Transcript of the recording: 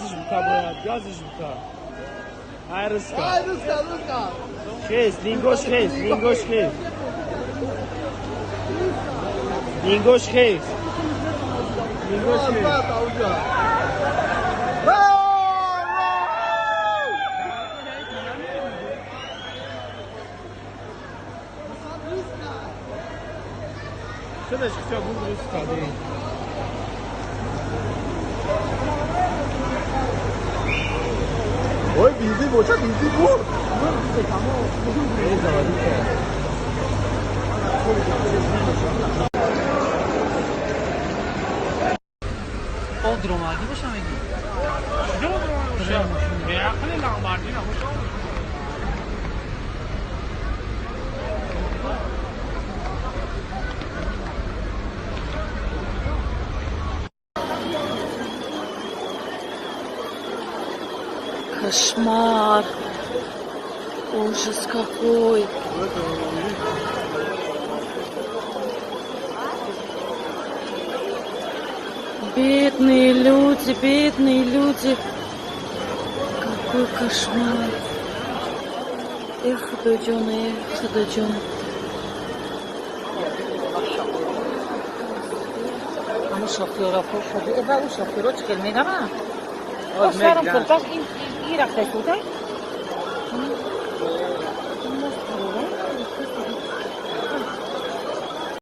жбка, брат, газы жбка. Ай, рыска. Ай, рыска. Шесть, лингош шесть. Лингош шесть. Следующий все будет рыска, да. Ой, bildi boça bildi bu. Bodrum var, hoş ama gidiyor. Кошмар. Ужас какой. Бедные люди. Какой кошмар. Эх, дойдем. Ama şoföre koşuyor. Eva o şoföre çıkıyor. Mega mı? O sarı fırtak iyi rakta kutu.